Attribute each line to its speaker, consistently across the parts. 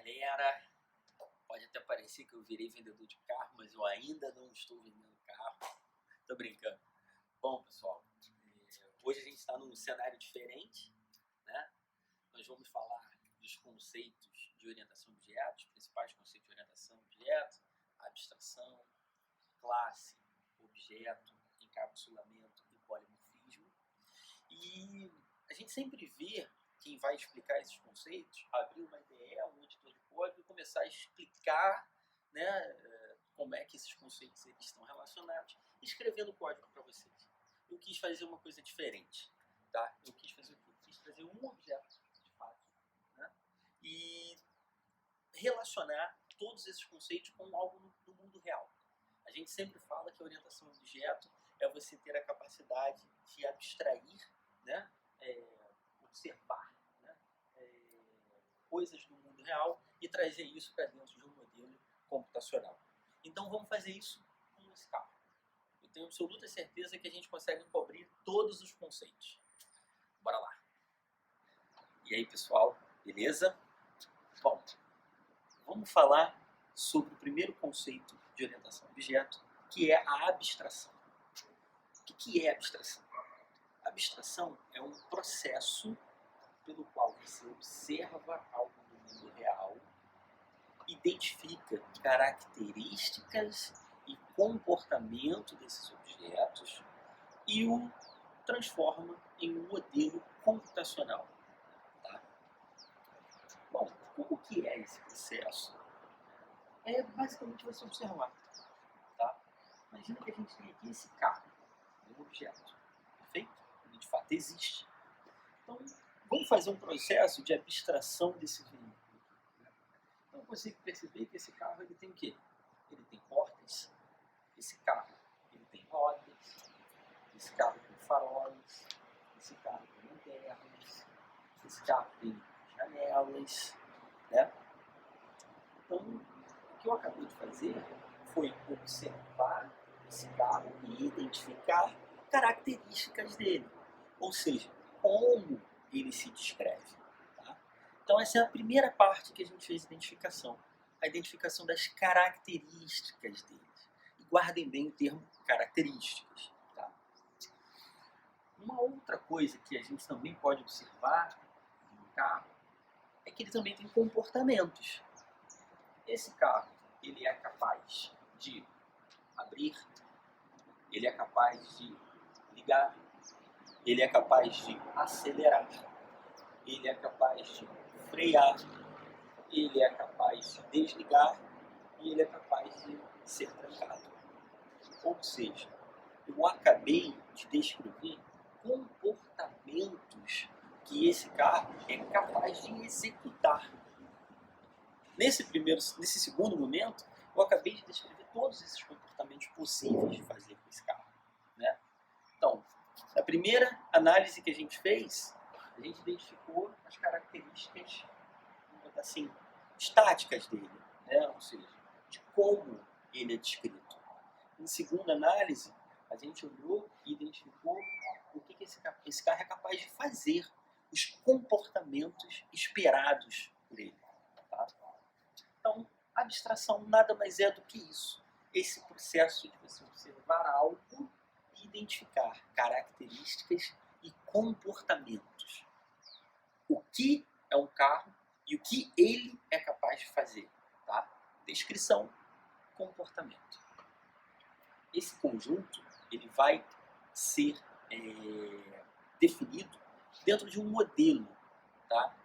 Speaker 1: Galera, pode até parecer que eu virei vendedor de carro, mas eu ainda não estou vendendo carro. Tô brincando. Bom, pessoal, hoje a gente está num cenário diferente, né? Nós vamos falar dos conceitos de orientação a objetos, os principais conceitos de orientação a objetos, abstração, classe, objeto, encapsulamento e polimorfismo. E a gente sempre vê quem vai explicar esses conceitos abrir uma IDE, um editor de código e começar a explicar, né, como é que esses conceitos eles estão relacionados, escrevendo código para vocês. Eu quis fazer uma coisa diferente, tá? Eu quis trazer um objeto, de fato, né, e relacionar todos esses conceitos com algo no mundo real. A gente sempre fala que a orientação a objeto é você ter a capacidade de abstrair, né, observar, né, coisas do mundo real e trazer isso para dentro de um modelo computacional. Então vamos fazer isso com esse carro. Eu tenho absoluta certeza que a gente consegue cobrir todos os conceitos. Bora lá. E aí, pessoal, beleza? Bom, vamos falar sobre o primeiro conceito de orientação a objeto, que é a abstração. O que é abstração? A abstração é um processo pelo qual você observa algo no mundo real, identifica características e comportamento desses objetos e o transforma em um modelo computacional. Tá? Bom, como que é esse processo? É basicamente você observar. Tá? Imagina que a gente tem aqui esse carro, um objeto, perfeito? Ele de fato existe. Então, vamos fazer um processo de abstração desse veículo. Então, eu consigo perceber que esse carro ele tem o quê? Ele tem portas, esse carro ele tem rodas, esse carro tem faróis, esse carro tem lanternas, esse carro tem janelas, né? Então, o que eu acabei de fazer foi observar esse carro e identificar características dele, ou seja, como ele se descreve. Tá? Então essa é a primeira parte que a gente fez de identificação, a identificação das características deles. E guardem bem o termo características. Tá? Uma outra coisa que a gente também pode observar no carro é que ele também tem comportamentos. Esse carro ele é capaz de abrir, ele é capaz de ligar, ele é capaz de acelerar, ele é capaz de frear, ele é capaz de desligar e ele é capaz de ser trancado. Ou seja, eu acabei de descrever comportamentos que esse carro é capaz de executar. Nesse segundo momento, eu acabei de descrever todos esses comportamentos possíveis de fazer com esse carro. Né? Então, a primeira análise que a gente fez, a gente identificou as características assim, estáticas dele, né? Ou seja, de como ele é descrito. Em segunda análise, a gente olhou e identificou o que esse carro é capaz de fazer, os comportamentos esperados por ele. Tá? Então, a abstração nada mais é do que isso. Esse processo de você observar algo e identificar características e comportamentos. O que é um carro e o que ele é capaz de fazer. Tá? Descrição, comportamento. Esse conjunto ele vai ser definido dentro de um modelo. Tá?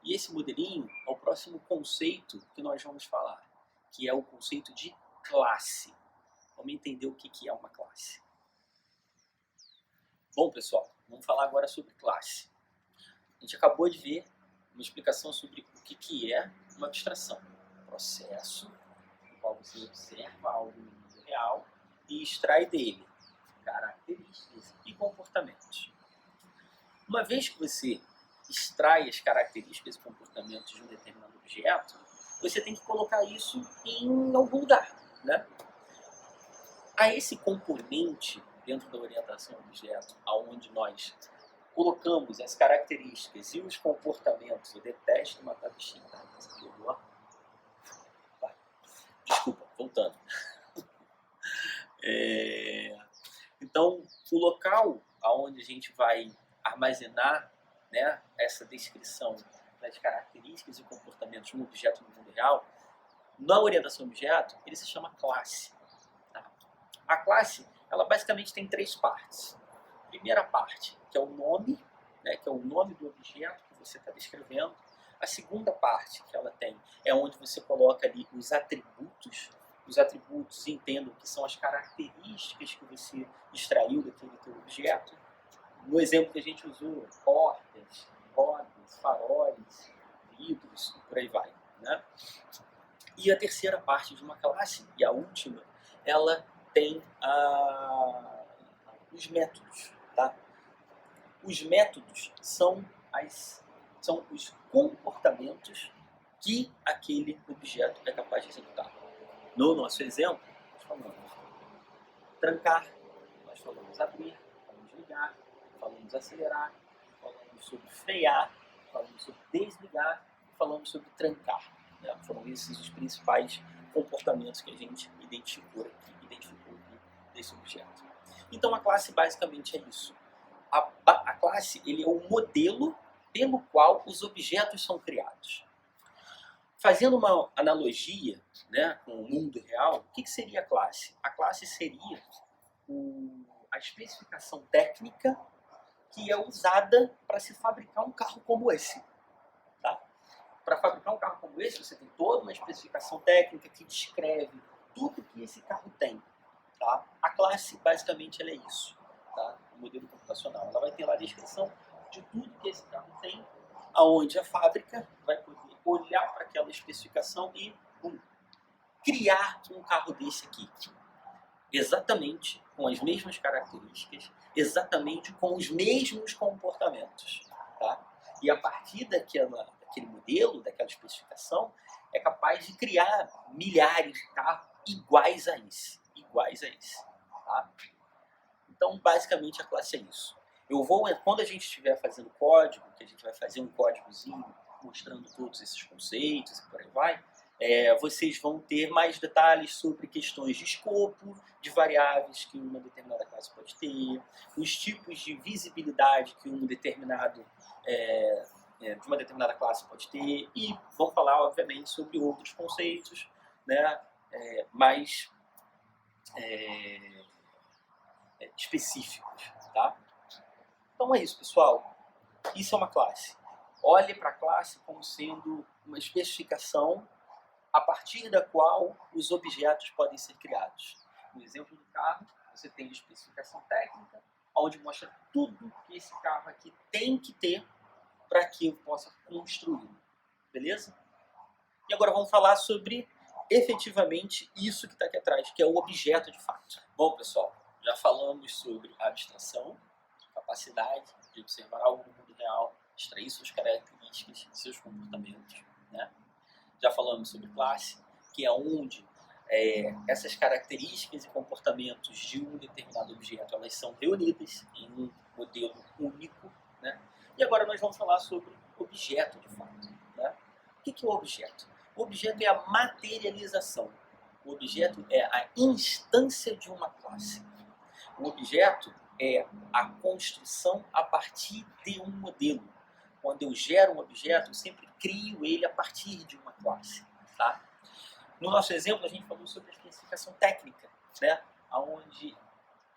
Speaker 1: E esse modelinho é o próximo conceito que nós vamos falar, que é o conceito de classe. Vamos entender o que é uma classe. Bom, pessoal, vamos falar agora sobre classe. A gente acabou de ver uma explicação sobre o que é uma abstração. Um processo no qual você observa algo no mundo real e extrai dele características e comportamentos. Uma vez que você extrai as características e comportamentos de um determinado objeto, você tem que colocar isso em algum lugar. Né? Há esse componente dentro da orientação a objeto, onde nós colocamos as características e os comportamentos. Eu detesto matar bichinho, tá? Desculpa, voltando. Então, o local aonde a gente vai armazenar, né, essa descrição das características e comportamentos de um objeto no mundo real, na orientação a objeto, ele se chama classe. Tá? A classe, ela basicamente tem três partes. A primeira parte, que é o nome, né, que é o nome do objeto que você está descrevendo. A segunda parte que ela tem é onde você coloca ali os atributos. Os atributos, entendam que são as características que você extraiu daquele teu objeto. No exemplo que a gente usou, portas, rodas, faróis, vidros, e por aí vai. Né? E a terceira parte de uma classe, e a última, ela tem os métodos. Tá? Os métodos são os comportamentos que aquele objeto é capaz de executar. No nosso exemplo, nós falamos trancar, nós falamos abrir, falamos ligar, falamos acelerar, falamos sobre frear, falamos sobre desligar, falamos sobre trancar. Né? Foram esses os principais comportamentos que a gente identificou aqui desse objeto. Então a classe basicamente é isso. A classe ele é o modelo pelo qual os objetos são criados. Fazendo uma analogia, né, com o mundo real, o que seria a classe? A classe seria a especificação técnica que é usada para se fabricar um carro como esse. Tá? Para fabricar um carro como esse, você tem toda uma especificação técnica que descreve tudo que esse carro tem. Tá? A classe, basicamente, ela é isso. Tá? O modelo computacional. Ela vai ter lá a descrição de tudo que esse carro tem, aonde a fábrica vai poder olhar para aquela especificação e criar um carro desse aqui. Exatamente com as mesmas características, exatamente com os mesmos comportamentos. Tá? E a partir daquele modelo, daquela especificação, é capaz de criar milhares de carros iguais a esse. Tá? Então, basicamente, a classe é isso. Quando a gente estiver fazendo código, que a gente vai fazer um códigozinho mostrando todos esses conceitos e por aí vai, vocês vão ter mais detalhes sobre questões de escopo, de variáveis que uma determinada classe pode ter, os tipos de visibilidade que de uma determinada classe pode ter, e vão falar, obviamente, sobre outros conceitos, né, mais específicos. Tá? Então é isso, pessoal. Isso é uma classe. Olhe para a classe como sendo uma especificação a partir da qual os objetos podem ser criados. No exemplo do carro, você tem a especificação técnica, onde mostra tudo que esse carro aqui tem que ter para que eu possa construí-lo. Beleza? E agora vamos falar sobre, efetivamente, isso que está aqui atrás, que é o objeto de fato. Bom, pessoal, já falamos sobre a abstração, capacidade de observar algo no mundo real, extrair suas características, seus comportamentos. Né? Já falamos sobre classe, que é onde essas características e comportamentos de um determinado objeto elas são reunidas em um modelo único. Né? E agora nós vamos falar sobre objeto de fato. Né? O que é o objeto? O objeto é a materialização. O objeto é a instância de uma classe. O objeto é a construção a partir de um modelo. Quando eu gero um objeto, eu sempre crio ele a partir de uma classe. Tá? No nosso exemplo, a gente falou sobre a especificação técnica, né? Onde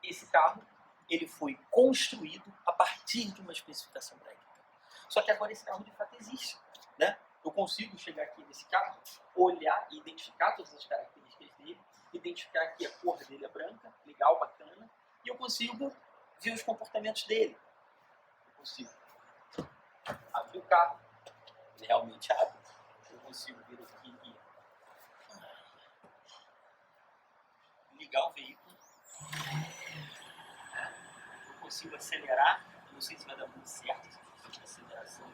Speaker 1: esse carro ele foi construído a partir de uma especificação técnica. Só que agora esse carro de fato existe. Né? Eu consigo chegar aqui nesse carro, olhar e identificar todas as características dele, identificar que a cor dele é branca, legal, bacana, e eu consigo ver os comportamentos dele. Eu consigo abrir o carro, ele realmente abre. Eu consigo vir aqui e ligar o veículo. Eu consigo acelerar. Não sei se vai dar muito certo essa aceleração.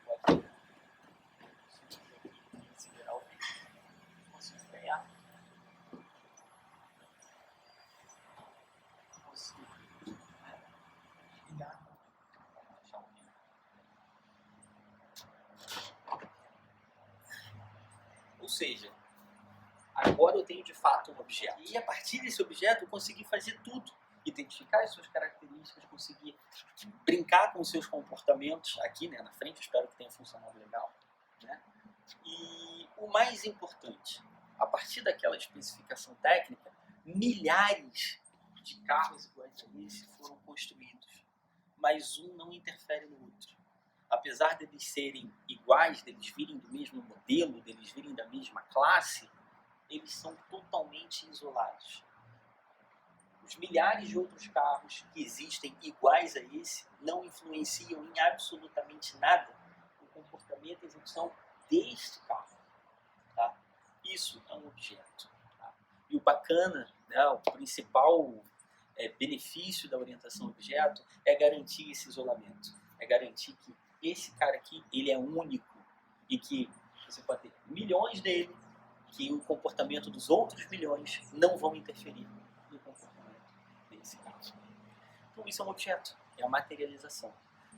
Speaker 1: Pode acelerar o veículo. Eu consigo frear. Eu consigo ligar. Ou seja, a agora eu tenho de fato um objeto. E a partir desse objeto eu consegui fazer tudo. Identificar as suas características, conseguir brincar com os seus comportamentos aqui, né, na frente, eu espero que tenha funcionado legal. Né? E o mais importante, a partir daquela especificação técnica, milhares de carros iguais a esse foram construídos, mas um não interfere no outro. Apesar deles serem iguais, deles virem do mesmo modelo, deles virem da mesma classe, eles são totalmente isolados. Os milhares de outros carros que existem iguais a esse não influenciam em absolutamente nada o comportamento e a execução deste carro. Tá? Isso é um objeto. Tá? E o bacana, né, o principal benefício da orientação a objeto é garantir esse isolamento. É garantir que esse cara aqui, ele é único e que você pode ter milhões dele, que o comportamento dos outros milhões não vão interferir no comportamento desse carro. Então isso é um objeto, é a materialização.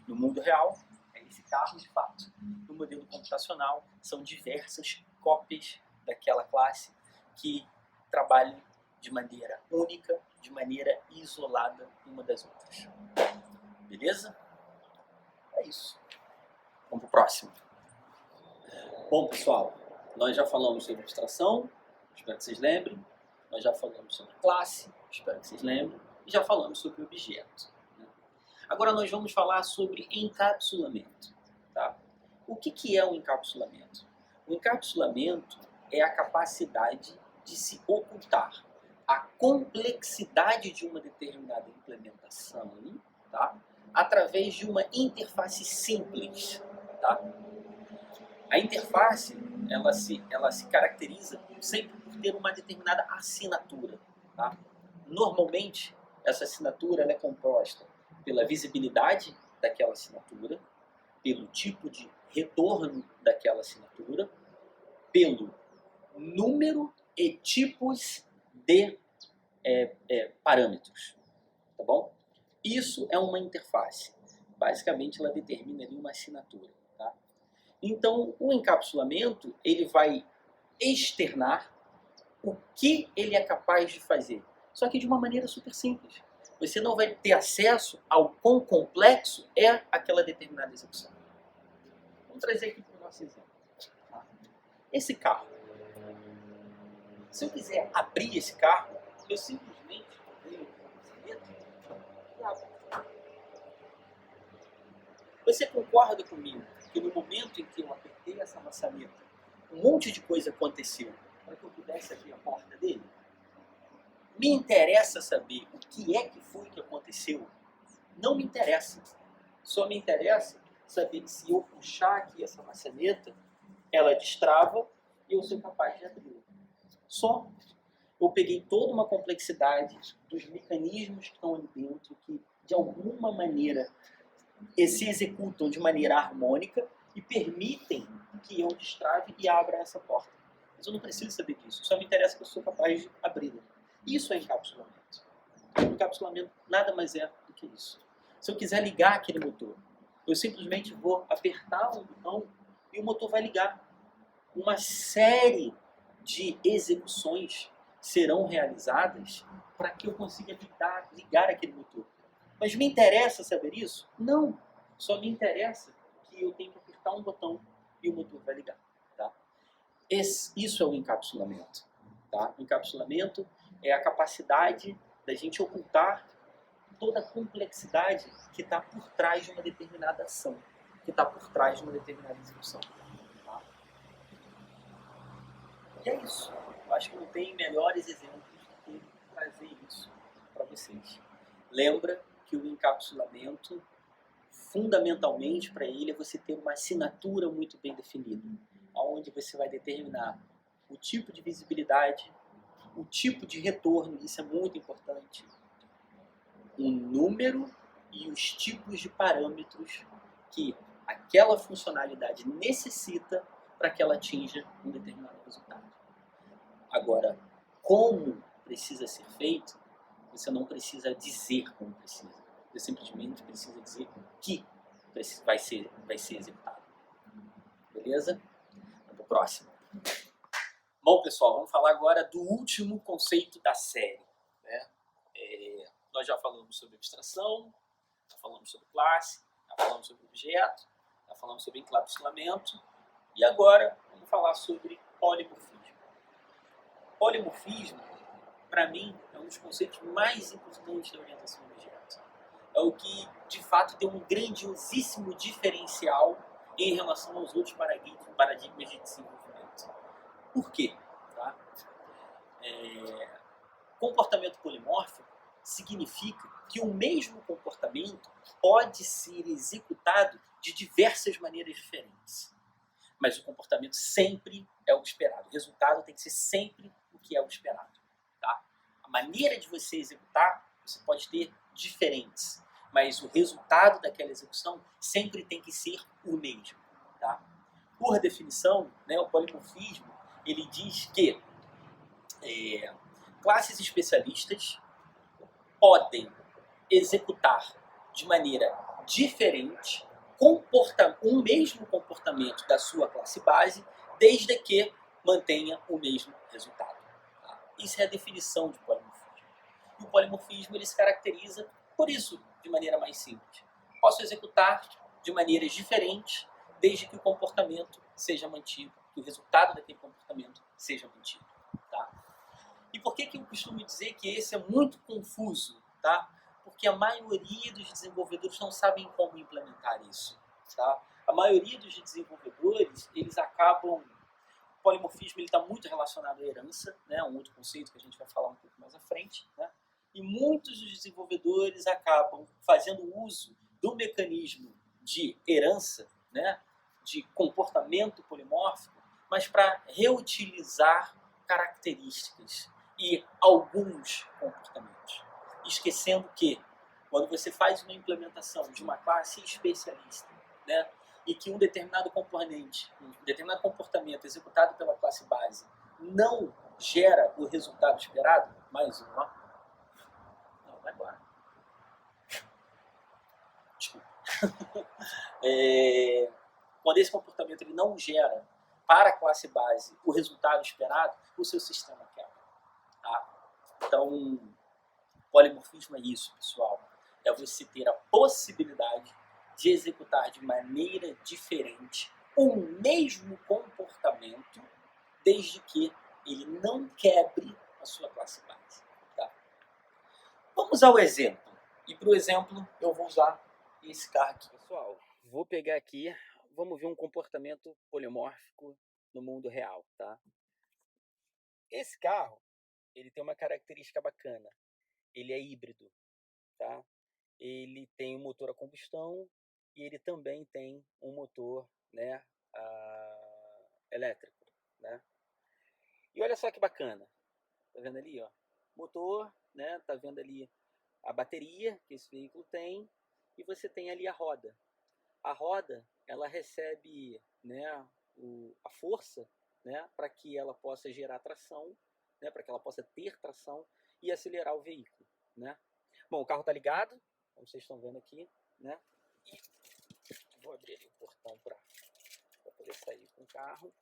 Speaker 1: No mundo real, é esse carro de fato. No modelo computacional, são diversas cópias daquela classe que trabalham de maneira única, de maneira isolada uma das outras. Beleza? É isso. Vamos para o próximo. Bom, pessoal, nós já falamos sobre abstração, espero que vocês lembrem. Nós já falamos sobre classe, espero que vocês lembrem. E já falamos sobre objeto. Né? Agora nós vamos falar sobre encapsulamento. Tá? O que é um encapsulamento? O encapsulamento é a capacidade de se ocultar a complexidade de uma determinada implementação, tá? Através de uma interface simples. Tá? A interface ela se caracteriza sempre por ter uma determinada assinatura. Tá? Normalmente, essa assinatura ela é composta pela visibilidade daquela assinatura, pelo tipo de retorno daquela assinatura, pelo número e tipos de parâmetros. Tá bom? Isso é uma interface. Basicamente, ela determina ali uma assinatura. Tá? Então, o encapsulamento ele vai externar o que ele é capaz de fazer. Só que de uma maneira super simples. Você não vai ter acesso ao quão complexo é aquela determinada execução. Vamos trazer aqui para o nosso exemplo. Tá? Esse carro. Se eu quiser abrir esse carro, eu simplesmente abro a maçaneta e abro. Você concorda comigo que no momento em que eu apertei essa maçaneta, um monte de coisa aconteceu para que eu pudesse abrir a porta dele? Me interessa saber o que é que foi que aconteceu? Não me interessa. Só me interessa saber que se eu puxar aqui essa maçaneta, ela destrava e eu sou capaz de abri-la. Só. Eu peguei toda uma complexidade dos mecanismos que estão ali dentro, que de alguma maneira se executam de maneira harmônica e permitem que eu destrave e abra essa porta. Mas eu não preciso saber disso. Só me interessa que eu sou capaz de abri-la. Isso é encapsulamento. O encapsulamento nada mais é do que isso. Se eu quiser ligar aquele motor, eu simplesmente vou apertar um botão e o motor vai ligar. Uma série de execuções serão realizadas para que eu consiga ligar aquele motor. Mas me interessa saber isso? Não. Só me interessa que eu tenho que apertar um botão e o motor vai ligar. Tá? Isso é o encapsulamento. Tá? O encapsulamento é a capacidade da gente ocultar toda a complexidade que está por trás de uma determinada ação, que está por trás de uma determinada execução. Tá? E é isso. Eu acho que não tem melhores exemplos do que trazer isso para vocês. Lembra que o encapsulamento, fundamentalmente para ele, é você ter uma assinatura muito bem definida, onde você vai determinar o tipo de visibilidade, o tipo de retorno, isso é muito importante, o número e os tipos de parâmetros que aquela funcionalidade necessita para que ela atinja um determinado resultado. Agora, como precisa ser feito, você não precisa dizer como precisa. Você simplesmente precisa dizer o que vai ser executado. Beleza? Vamos para o próximo. Bom, pessoal, vamos falar agora do último conceito da série, né? Nós já falamos sobre abstração, já falamos sobre classe, já falamos sobre objeto, já falamos sobre encapsulamento e agora vamos falar sobre polimorfismo. Polimorfismo, para mim, é um dos conceitos mais importantes da orientação a objetos. É o que, de fato, tem um grandiosíssimo diferencial em relação aos outros paradigmas de desenvolvimento. Por quê? Tá? Comportamento polimórfico significa que o mesmo comportamento pode ser executado de diversas maneiras diferentes. Mas o comportamento sempre é o esperado. O resultado tem que ser sempre o que é o esperado. Tá? A maneira de você executar, você pode ter diferentes. Mas o resultado daquela execução sempre tem que ser o mesmo. Tá? Por definição, né, o polimorfismo ele diz que classes especialistas podem executar de maneira diferente um mesmo comportamento da sua classe base, desde que mantenha o mesmo resultado. Tá? Isso é a definição de polimorfismo. E o polimorfismo ele se caracteriza por isso, de maneira mais simples. Posso executar de maneiras diferentes, desde que o comportamento seja mantido, que o resultado daquele comportamento seja mantido. Tá? E por que eu costumo dizer que esse é muito confuso? Tá? Porque a maioria dos desenvolvedores não sabem como implementar isso. Tá? A maioria dos desenvolvedores, eles acabam... O polimorfismo está muito relacionado à herança, né? Um outro conceito que a gente vai falar um pouco mais à frente. Né? E muitos dos desenvolvedores acabam fazendo uso do mecanismo de herança, né? De comportamento polimórfico, mas para reutilizar características e alguns comportamentos. Esquecendo que, quando você faz uma implementação de uma classe especialista, né, e que um determinado componente, um determinado comportamento executado pela classe base não gera o resultado esperado, mais um, ó. Não, vai embora. Desculpa. Quando esse comportamento ele não gera para a classe base o resultado esperado, o seu sistema quebra. Tá? Então, polimorfismo é isso, pessoal. É você ter a possibilidade de executar de maneira diferente o mesmo comportamento, desde que ele não quebre a sua classe base. Tá? Vamos ao exemplo. E para o exemplo, eu vou usar esse carro aqui. Pessoal, vou pegar aqui, vamos ver um comportamento polimórfico no mundo real. Tá? Esse carro, ele tem uma característica bacana. Ele é híbrido. Tá? Ele tem um motor a combustão e ele também tem um motor, né, elétrico. Né? E olha só que bacana. Tá vendo ali? Ó? Motor, né? Tá vendo ali a bateria que esse veículo tem e você tem ali a roda. A roda, ela recebe, né, a força, né, para que ela possa gerar tração, né, para que ela possa ter tração e acelerar o veículo. Né? Bom, o carro está ligado, como vocês estão vendo aqui, né? E vou abrir ali o portão para poder sair com o carro.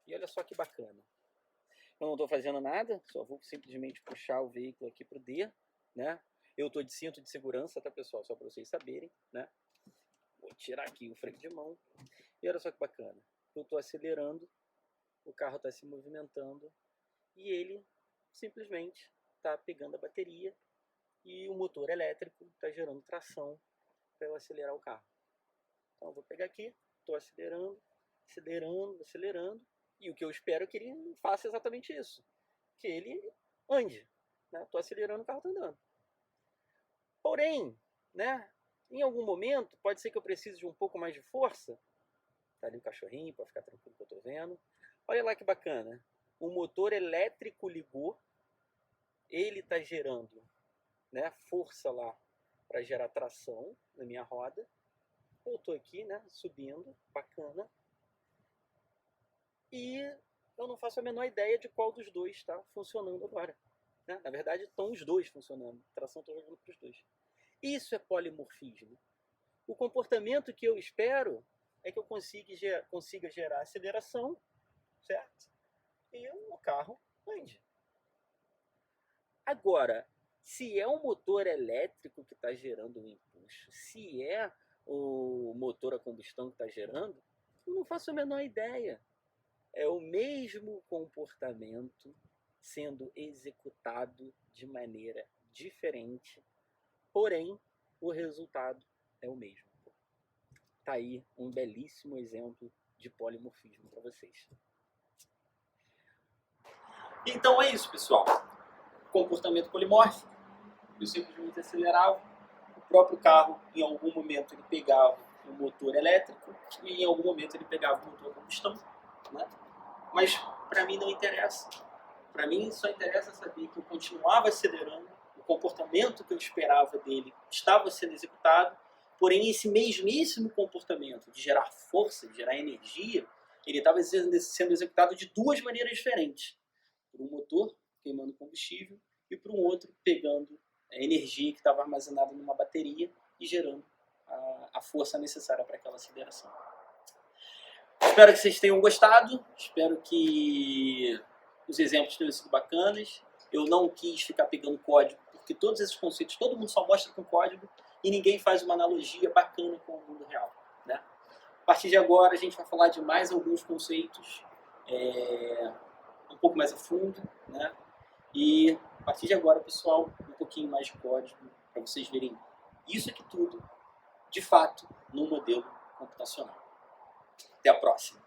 Speaker 1: E olha só que bacana. Eu não estou fazendo nada, só vou simplesmente puxar o veículo aqui para o D, né? Eu estou de cinto de segurança, tá, pessoal? Só para vocês saberem, né? Vou tirar aqui o freio de mão. E olha só que bacana. Eu estou acelerando, o carro está se movimentando e ele simplesmente está pegando a bateria e o motor elétrico está gerando tração para eu acelerar o carro. Então eu vou pegar aqui, estou acelerando, acelerando, acelerando, e o que eu espero é que ele faça exatamente isso, que ele ande. Estou acelerando, o carro está andando. Porém, né, em algum momento, pode ser que eu precise de um pouco mais de força. Tá ali o cachorrinho, para ficar tranquilo que eu estou vendo. Olha lá que bacana. O motor elétrico ligou, ele está gerando, né, força lá para gerar tração na minha roda. Eu estou aqui, né, subindo, bacana. E eu não faço a menor ideia de qual dos dois está funcionando agora. Né? Na verdade, estão os dois funcionando. A tração está jogando para os dois. Isso é polimorfismo. O comportamento que eu espero é que eu consiga gerar aceleração, certo? e o carro ande. Agora, se é o motor elétrico que está gerando o impulso, se é o motor a combustão que está gerando, eu não faço a menor ideia. É o mesmo comportamento sendo executado de maneira diferente, porém o resultado é o mesmo. Tá aí um belíssimo exemplo de polimorfismo para vocês. Então é isso, pessoal. Comportamento polimórfico. Eu simplesmente acelerava, o próprio carro, em algum momento, ele pegava o motor elétrico e em algum momento ele pegava o motor a combustão, né? Mas para mim não interessa. Para mim só interessa saber que eu continuava acelerando, o comportamento que eu esperava dele estava sendo executado, porém esse mesmíssimo comportamento de gerar força, de gerar energia, ele estava sendo executado de duas maneiras diferentes. Por um motor queimando combustível e por um outro pegando a energia que estava armazenada numa bateria e gerando a força necessária para aquela aceleração. Espero que vocês tenham gostado, espero que os exemplos tenham sido bacanas. Eu não quis ficar pegando código, porque todos esses conceitos todo mundo só mostra com código e ninguém faz uma analogia bacana com o mundo real, né? A partir de agora a gente vai falar de mais alguns conceitos um pouco mais a fundo, né? E a partir de agora, pessoal, um pouquinho mais de código para vocês verem isso aqui tudo, de fato, no modelo computacional. Até a próxima!